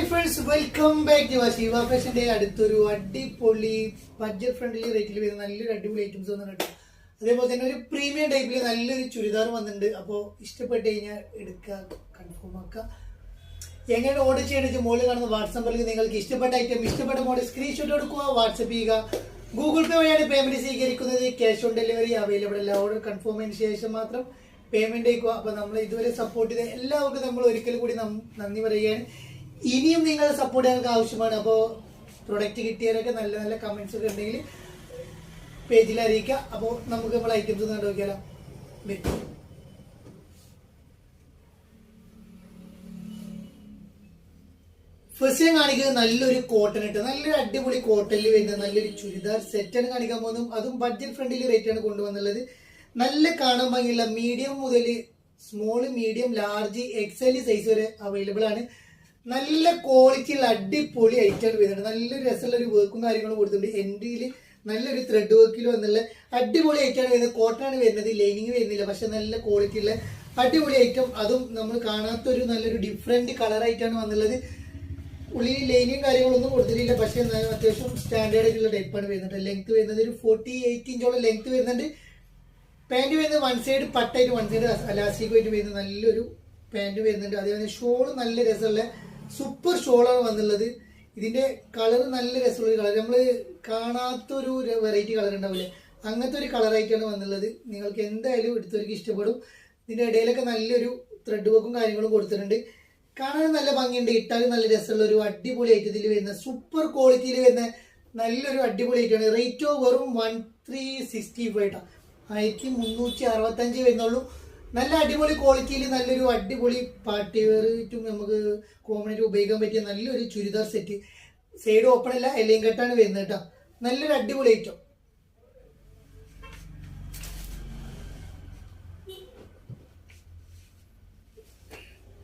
Hi friends, welcome back to Shiva ഫാഷന്റെ അടുത്തൊരു അടിപൊളി ബഡ്ജറ്റ് ഫ്രണ്ട്ലി റേറ്റിൽ വരുന്ന നല്ലൊരു അടിപൊളി ഐറ്റംസ് വന്നിട്ടുണ്ട്. അതേപോലെ തന്നെ ഒരു പ്രീമിയം ടൈപ്പിൽ നല്ലൊരു ചുരിദാർ വന്നിട്ടുണ്ട്. അപ്പോൾ ഇഷ്ടപ്പെട്ട് കഴിഞ്ഞാൽ എടുക്കുക, കൺഫേം ആക്കുക. എങ്ങനെ ഓർഡർ ചെയ്യണമെന്ന് മുകളിൽ കാണുന്ന വാട്സാപ്പ് നമ്പറിൽ നിങ്ങൾക്ക് ഇഷ്ടപ്പെട്ട ഐറ്റം ഇഷ്ടപ്പെട്ട മോഡൽ സ്ക്രീൻഷോട്ട് എടുക്കുക, വാട്സപ്പ് ചെയ്യുക. ഗൂഗിൾ പേ വഴിയാണ് പേയ്മെന്റ് സ്വീകരിക്കുന്നത്. ക്യാഷ് ഓൺ ഡെലിവറി അവൈലബിൾ അല്ല. ഓർഡർ കൺഫേം ആയതിനു ശേഷം മാത്രം പേയ്മെന്റ് അയക്കുക. അപ്പോൾ നമ്മൾ ഇതുവരെ സപ്പോർട്ട് ചെയ്ത എല്ലാവർക്കും നമ്മൾ ഒരിക്കൽ കൂടി നന്ദി പറയുകയാണ്. ഇനിയും നിങ്ങൾ സപ്പോർട്ട് ഞങ്ങൾക്ക് ആവശ്യമാണ്. അപ്പോൾ പ്രൊഡക്റ്റ് കിട്ടിയവരൊക്കെ നല്ല നല്ല കമന്റ്സ് ഒക്കെ ഉണ്ടെങ്കിൽ പേജിൽ അറിയിക്കുക. അപ്പോൾ നമുക്ക് നമ്മൾ ഐറ്റംസ് കണ്ടു നോക്കിയാലോ. ഫസ്റ്റ് ഞാൻ കാണിക്കുന്നത് നല്ലൊരു കോട്ടൺ ഇട്ട് നല്ലൊരു അടിപൊളി കോട്ടണിൽ വരുന്ന നല്ലൊരു ചുരിദാർ സെറ്റാണ് കാണിക്കാൻ പോകുന്നത്. അതും ബഡ്ജറ്റ് ഫ്രണ്ട്ലി റേറ്റ് ആണ് കൊണ്ടുവന്നുള്ളത്. നല്ല കാണാൻ ഭംഗിയുള്ള മീഡിയം മുതൽ small, medium, large, XL size വരെ അവൈലബിൾ ആണ്. നല്ല ക്വാളിറ്റിയുള്ള അടിപൊളി ഐറ്റം വരുന്നുണ്ട്. നല്ലൊരു രസമുള്ള ഒരു വർക്കും കാര്യങ്ങളും കൊടുത്തിട്ടുണ്ട്. എൻഡിയിൽ നല്ലൊരു ത്രെഡ് വർക്കിൽ വന്നുള്ള അടിപൊളി ഐറ്റമാണ് വരുന്നത്. കോട്ടൺ ആണ് വരുന്നത്, ലൈനിങ് വരുന്നില്ല. പക്ഷെ നല്ല ക്വാളിറ്റിയുള്ള അടിപൊളി ഐറ്റം. അതും നമ്മൾ കാണാത്തൊരു നല്ലൊരു ഡിഫറെന്റ് കളർ ആയിട്ടാണ് വന്നുള്ളത്. ഉള്ളിൽ ലൈനിങ് കാര്യങ്ങളൊന്നും കൊടുത്തിട്ടില്ല. പക്ഷെ അത്യാവശ്യം സ്റ്റാൻഡേർഡ് ആയിട്ടുള്ള ടൈപ്പാണ് വരുന്നത്. ലെങ്ത് വരുന്നത് ഒരു 48 ഇഞ്ചോളം ലെങ്ത് വരുന്നുണ്ട്. പാന്റ് വരുന്നത് വൺ സൈഡ് പട്ടായിട്ട് വൺ സൈഡ് അലാസ്റ്റിക് ആയിട്ട് വരുന്നത് നല്ലൊരു പാന്റ് വരുന്നുണ്ട്. അതേപോലെ ഷോള് നല്ല രസമുള്ള സൂപ്പർ ഷോളാണ് വന്നുള്ളത്. ഇതിന്റെ കളർ നല്ല രസമുള്ള കളർ, നമ്മൾ കാണാത്തൊരു വെറൈറ്റി കളർ ഉണ്ടാവില്ലേ, അങ്ങനത്തെ ഒരു കളറായിട്ടാണ് വന്നുള്ളത്. നിങ്ങൾക്ക് എന്തായാലും എടുത്തവർക്ക് ഇഷ്ടപ്പെടും. ഇതിന്റെ ഇടയിലൊക്കെ നല്ലൊരു ത്രെഡ് വർക്കും കാര്യങ്ങളും കൊടുത്തിട്ടുണ്ട്. കാണാൻ നല്ല ഭംഗിയുണ്ട്, ഇട്ടാലും നല്ല രസമുള്ള ഒരു അടിപൊളി ഐറ്റത്തിൽ വരുന്ന സൂപ്പർ ക്വാളിറ്റിയിൽ വരുന്ന നല്ലൊരു അടിപൊളി ഐറ്റമാണ്. റേറ്റോ വെറും 1365 ആയിട്ടാണ്, 1365 വരുന്നുള്ളൂ. നല്ല അടിപൊളി ക്വാളിറ്റിയിൽ നല്ലൊരു അടിപൊളി പാർട്ടി വെയറും നമുക്ക് കോമൺ ആയിട്ട് ഉപയോഗിക്കാൻ പറ്റിയ നല്ലൊരു ചുരിദാർ സെറ്റ്. സൈഡ് ഓപ്പൺ അല്ല, എല്ലാം കെട്ടാണ് വരുന്നത് കേട്ടോ. നല്ലൊരു അടിപൊളി ഐറ്റം.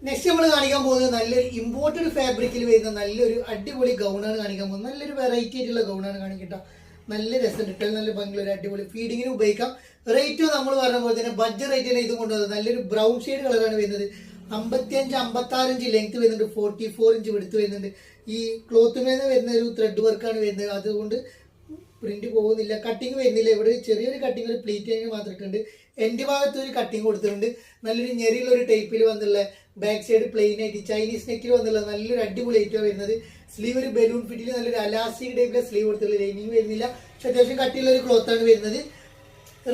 നെക്സ്റ്റ് നമ്മൾ കാണിക്കാൻ പോകുന്നത് നല്ലൊരു ഇമ്പോർട്ടഡ് ഫാബ്രിക്കിൽ വരുന്ന നല്ലൊരു അടിപൊളി ഗൗണാണ് കാണിക്കാൻ പോകുന്നത്. നല്ലൊരു വെറൈറ്റി ആയിട്ടുള്ള ഗൗണാണ് കാണിക്കട്ടോ. നല്ല രസം ഇട്ടാൽ നല്ല ഭംഗിയുള്ള ഒരു അടിപൊളി ഫീഡിങ്ങിന് ഉപയോഗിക്കാം. റേറ്റോ നമ്മൾ പറഞ്ഞ പോലെ തന്നെ ബഡ്ജറ്റ് റേറ്റിന് ഇത് കൊണ്ടുവന്നത്. നല്ലൊരു ബ്രൗൺ ഷെയ്ഡ് കളറാണ് വരുന്നത്. 55-56 ഇഞ്ച് ലെങ്ത് വരുന്നുണ്ട്, 44 ഇഞ്ച് വെടുത്ത് വരുന്നുണ്ട്. ഈ ക്ലോത്ത് മേന്ന് വരുന്ന ഒരു ത്രെഡ് വർക്കാണ് വരുന്നത്. അതുകൊണ്ട് പ്രിന്റ് പോകുന്നില്ല, കട്ടിങ് വരുന്നില്ല. ഇവിടെ ചെറിയൊരു കട്ടിങ്, ഒരു പ്ലീറ്റ് മാത്രം ഇട്ടുണ്ട്. എന്റെ ഭാഗത്ത് ഒരു കട്ടിങ് കൊടുത്തിട്ടുണ്ട്. നല്ലൊരു ഞെറിയുള്ള ഒരു ടൈപ്പിൽ വന്നുള്ള ബാക്ക് സൈഡ് പ്ലെയിൻ ആയിട്ട് ചൈനീസ് നെക്കിൽ വന്നുള്ള നല്ലൊരു അടിപൊളി ഐറ്റം വരുന്നത്. സ്ലീവ് ഒരു ബലൂൺ ഫിറ്റിൽ നല്ലൊരു അലാസ്റ്റിക് ടൈപ്പിലെ സ്ലീവ് കൊടുത്തുള്ള ലൈനിങ് വരുന്നില്ല. പക്ഷെ അത്യാവശ്യം കട്ടിയുള്ള ഒരു ക്ലോത്ത് ആണ് വരുന്നത്.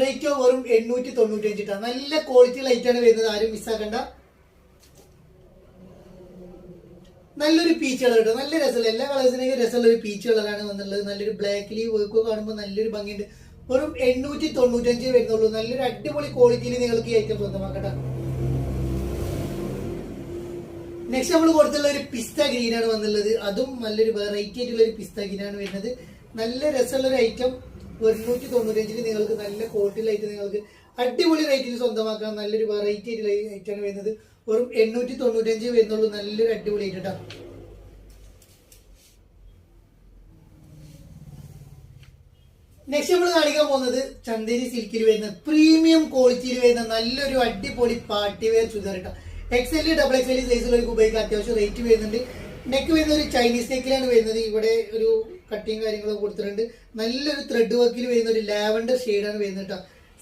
റേറ്റോ വെറും 895 ഇട്ടാണ്. നല്ല ക്വാളിറ്റി ലൈറ്റാണ് വരുന്നത്, ആരും മിസ്സാക്കണ്ട. നല്ലൊരു പീച്ച് കളർ കേട്ടോ, നല്ല രസമുള്ള എല്ലാ കളേഴ്സിനേക്കും രസമുള്ള ഒരു പീച്ച് കളറാണ് വന്നുള്ളത്. നല്ലൊരു ബ്ലാക്കിൽ വർക്ക് കാണുമ്പോൾ നല്ലൊരു ഭംഗിയുണ്ട്. വെറും 895 വരുന്നുള്ളൂ. നല്ലൊരു അടിപൊളി ക്വാളിറ്റിയിൽ നിങ്ങൾക്ക് ഈ ഐറ്റം സ്വന്തമാക്കട്ടെ. നെക്സ്റ്റ് നമ്മൾ കൊടുത്തുള്ള ഒരു പിസ്ത ഗ്രീൻ ആണ് വന്നുള്ളത്. അതും നല്ലൊരു വെറൈറ്റി ആയിട്ടുള്ള ഒരു പിസ്ത ഗ്രീൻ ആണ് വരുന്നത്. നല്ല രസമുള്ള ഒരു ഐറ്റം. 195 നിങ്ങൾക്ക് നല്ല ക്വാളിറ്റിയിലായിട്ട് നിങ്ങൾക്ക് അടിപൊളി റേറ്റിൽ സ്വന്തമാക്കാം. നല്ലൊരു വെറൈറ്റി ആയിട്ടുള്ള ഐറ്റമാണ് വരുന്നത്. വെറും 895 വരുന്നുള്ളൂ. നല്ലൊരു അടിപൊളി ഐറ്റം. നെക്സ്റ്റ് നമ്മൾ കാണിക്കാൻ പോകുന്നത് ചന്ദേരി സിൽക്കിൽ വരുന്ന പ്രീമിയം ക്വാളിറ്റിയിൽ വരുന്ന നല്ലൊരു അടിപൊളി പാർട്ടി വെയർ ചുരിദാർ കേട്ടോ. XL, XXL സൈസിലേക്ക് ഉപയോഗിക്കാൻ അത്യാവശ്യം റേറ്റ് വരുന്നുണ്ട്. നെക്ക് വരുന്ന ഒരു ചൈനീസ് നെക്കിലാണ് വരുന്നത്. ഇവിടെ ഒരു കട്ടിങ് കാര്യങ്ങളൊക്കെ കൊടുത്തിട്ടുണ്ട്. നല്ലൊരു ത്രെഡ് വർക്കിൽ വരുന്ന ഒരു ലാവൻഡർ ഷെയ്ഡാണ് വരുന്നത് കേട്ടോ.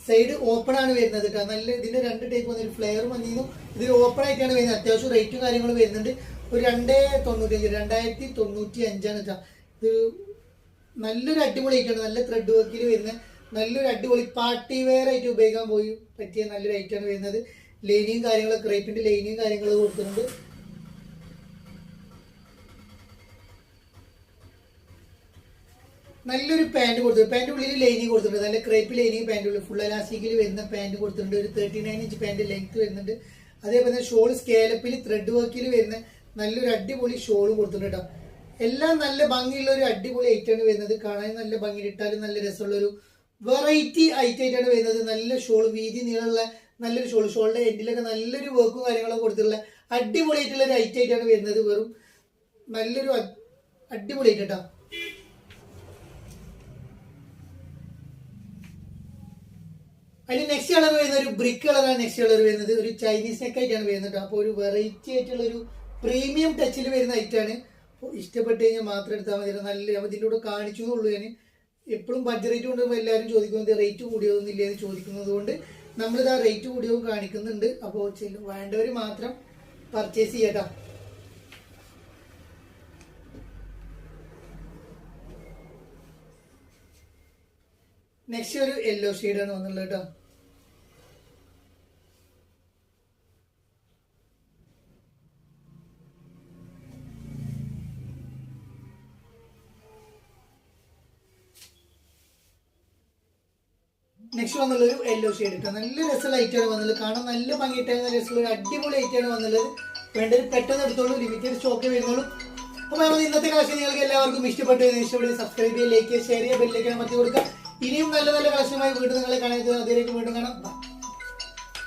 സൈഡ് ഓപ്പൺ ആണ് വരുന്നത് കേട്ടോ. നല്ല ഇതിന്റെ രണ്ട് ടൈപ്പ് വന്നൊരു ഫ്ലെയർ വന്നിരുന്നു. ഇതിൽ ഓപ്പൺ ആയിട്ടാണ് വരുന്നത്. അത്യാവശ്യം റേറ്റും കാര്യങ്ങളും വരുന്നുണ്ട്. ഒരു 2095 കേട്ടോ. ഇത് നല്ലൊരു അടിപൊളി ഐറ്റാണ്. നല്ല ത്രെഡ് വർക്കിൽ വരുന്ന നല്ലൊരു അടിപൊളി പാർട്ടി വെയർ ആയിട്ട് ഉപയോഗിക്കാൻ പോയി പറ്റിയ നല്ലൊരു ഐറ്റാണ് വരുന്നത്. ലൈനിയും കാര്യങ്ങളൊക്കെ ക്രേപ്പിന്റെ ലൈനിയും കാര്യങ്ങളൊക്കെ കൊടുത്തിട്ടുണ്ട്. നല്ലൊരു പാന്റ് കൊടുത്തിട്ടുണ്ട്. പാന്റ് ഉള്ളിൽ ലൈനിങ് കൊടുത്തിട്ടുണ്ട്. നല്ല ക്രേപ്പ് ലൈനിങ് പാന്റ് ഉള്ളിൽ ഫുൾ അലാസ്റ്റിക്കിൽ വരുന്ന പാന്റ് കൊടുത്തിട്ടുണ്ട്. ഒരു 39 ഇഞ്ച് പാന്റ് ലെങ്ത് വരുന്നുണ്ട്. അതേപോലെ തന്നെ ഷോൾ സ്കാലപ്പിൽ ത്രെഡ് വർക്കിൽ വരുന്ന നല്ലൊരു അടിപൊളി ഷോളും കൊടുത്തിട്ടുണ്ട് കേട്ടോ. എല്ലാം നല്ല ഭംഗിയുള്ള ഒരു അടിപൊളി ഐറ്റാണ് വരുന്നത്. കാണാൻ നല്ല ഭംഗി, ഇട്ടാലും നല്ല രസമുള്ള ഒരു വെറൈറ്റി ഐറ്റായിട്ടാണ് വരുന്നത്. നല്ല ഷോൾ, വീതി നീളമുള്ള നല്ലൊരു ഷോൾ. ഷോളിന്റെ എൻഡിലൊക്കെ നല്ലൊരു വർക്കും കാര്യങ്ങളൊക്കെ കൊടുത്തിട്ടുള്ള അടിപൊളി ആയിട്ടുള്ള ഒരു ഐറ്റായിട്ടാണ് വരുന്നത്. വെറും നല്ലൊരു അടിപൊളി ഐറ്റം കേട്ടോ. അതിന് നെക്സ്റ്റ് കളർ വരുന്ന ഒരു ബ്രിക്ക് കളറാണ്. നെക്സ്റ്റ് കളർ വരുന്നത് ഒരു ചൈനീസ് നെക്ക് ആയിട്ടാണ് വരുന്നത്. അപ്പോൾ ഒരു വെറൈറ്റി ആയിട്ടുള്ള ഒരു പ്രീമിയം ടച്ചിൽ വരുന്ന ഐറ്റാണ്. അപ്പോൾ ഇഷ്ടപ്പെട്ട് കഴിഞ്ഞാൽ മാത്രം എടുത്താൽ മതി. നല്ല ഇതിൻ്റെ കൂടെ കാണിച്ചു എന്നുള്ളൂ. ഞാൻ എപ്പോഴും ബഡ്ജറ്റ് റേറ്റ് കൊണ്ട് എല്ലാവരും ചോദിക്കുന്നത് റേറ്റ് കൂടിയതൊന്നുമില്ല എന്ന് ചോദിക്കുന്നത് കൊണ്ട് നമ്മളിത് ആ റേറ്റ് കൂടിയതും കാണിക്കുന്നുണ്ട്. അപ്പോൾ വേണ്ടവർ മാത്രം പർച്ചേസ് ചെയ്യട്ടോ. നെക്സ്റ്റ് ഒരു യെല്ലോ ഷെയ്ഡാണ് വന്നുള്ളത് കേട്ടോ. നെക്സ്റ്റ് വന്നുള്ളൊരു യെല്ലോ ഷെയ്ഡ് ഇട്ടോ. നല്ല രസമുള്ള ഐറ്റാണ് വന്നുള്ളത്. കാണാൻ നല്ല ഭംഗിയിട്ടാണ്. നല്ല രസമുള്ള ഒരു അടിപൊളി ഐറ്റാണ് വന്നുള്ളത്. വേണ്ടത് പെട്ടെന്ന് എടുത്തോളൂ. ലിമിറ്റഡ് സ്റ്റോക്ക് വരുന്നുള്ളൂ. അപ്പോൾ നമ്മൾ ഇന്നത്തെ കളക്ഷൻ നിങ്ങൾക്ക് എല്ലാവർക്കും ഇഷ്ടപ്പെട്ടു. ഇഷ്ടപ്പെട്ട് സബ്സ്ക്രൈബ് ചെയ്യുക, ലൈക്ക് ചെയ്യുക, ഷെയർ ചെയ്യുക, ബെല്ലിലേക്ക് അമർത്തി കൊടുക്കുക. ഇനിയും നല്ല നല്ല കളക്ഷനുമായി വീണ്ടും നിങ്ങളെ കാണാൻ. അതിലേക്ക് വീണ്ടും കാണാം.